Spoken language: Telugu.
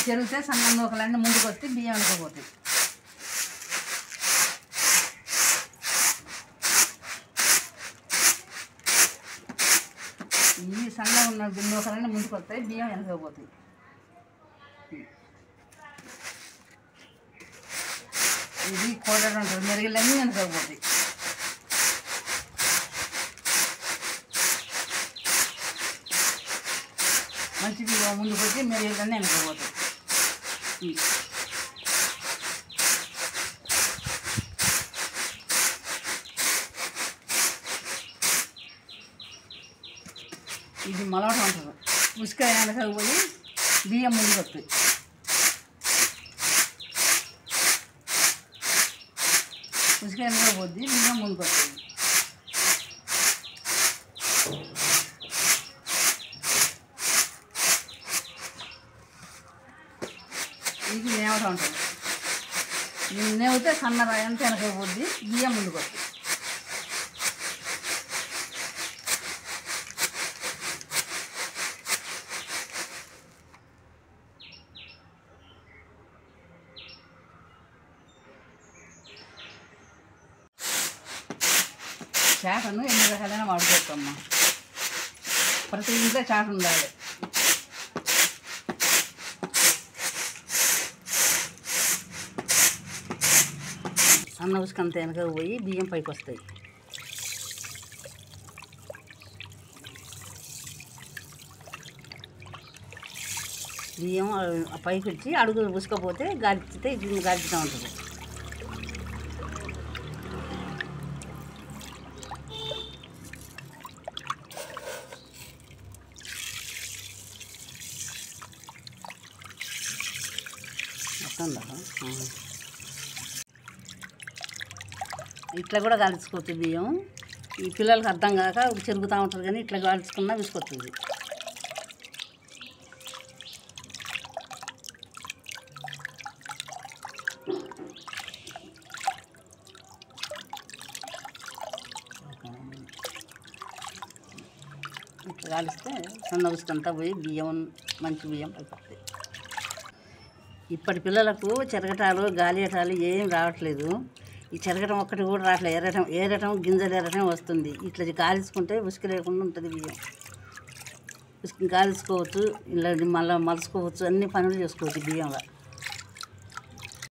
చెరిగితే సన్న నూకలన్నీ ముందుకు వస్తే బియ్యం అనుకోపోతాయి. ఈ సన్నగా ఉన్న నూకలన్నీ ముందుకు వస్తాయి, బియ్యం వెనకపోతాయి. ఇది కోటలు ఉంటుంది, మెరుగులన్నీ వెనకపోతాయి. మంచి బియ్యం ముందుకు వచ్చి మెరుగులన్నీ వెనకపోతాయి. ఇది మలవటం ఉంటుంది. ఉసుక వెనకపోయి బియ్యం ముందుకు వస్తాయి. ఉసుక వెనకపోద్ది, బియ్యం ముందుకు వస్తుంది. ఇది నేవటం ఉంటుంది. నేవితే సన్న ఎంత వెనకపోద్ది, బియ్యం ముందుకు వస్తుంది. చాటను ఎన్ని రకాలైన వాడుకోవచ్చమ్మా. ప్రతి ఇంట్లో చాట ఉండాలి. సన్న ఉసుకంత వెనక పోయి బియ్యం పైకి వస్తాయి. బియ్యం పైకి వచ్చి అడుగు ఉసుకపోతే గాలిస్తే గాలిస్తూ ఉంటుంది. ఇట్లా కూడా కాల్చుకోవచ్చు బియ్యం. ఈ పిల్లలకి అర్థం కాక చెరుగుతూ ఉంటారు, కానీ ఇట్లా కాల్చుకున్నా విసుకొస్తుంది. ఇట్లా కాలిస్తే సన్న ఉసుకంతా పోయి బియ్యం మంచి బియ్యం పైకొస్తాయి. ఇప్పటి పిల్లలకు చెరగటాలు గాలియటాలు ఏం రావట్లేదు. ఈ చెరగటం ఒక్కటి కూడా రావట్లేదు. ఏరటం గింజలు ఎరటం వస్తుంది. ఇట్లా కాల్చుకుంటే ఉసుక లేకుండా ఉంటుంది బియ్యం. ఉసుక కాల్చుకోవచ్చు, ఇలా మళ్ళీ మలుచుకోవచ్చు, అన్ని పనులు చేసుకోవచ్చు బియ్యంగా.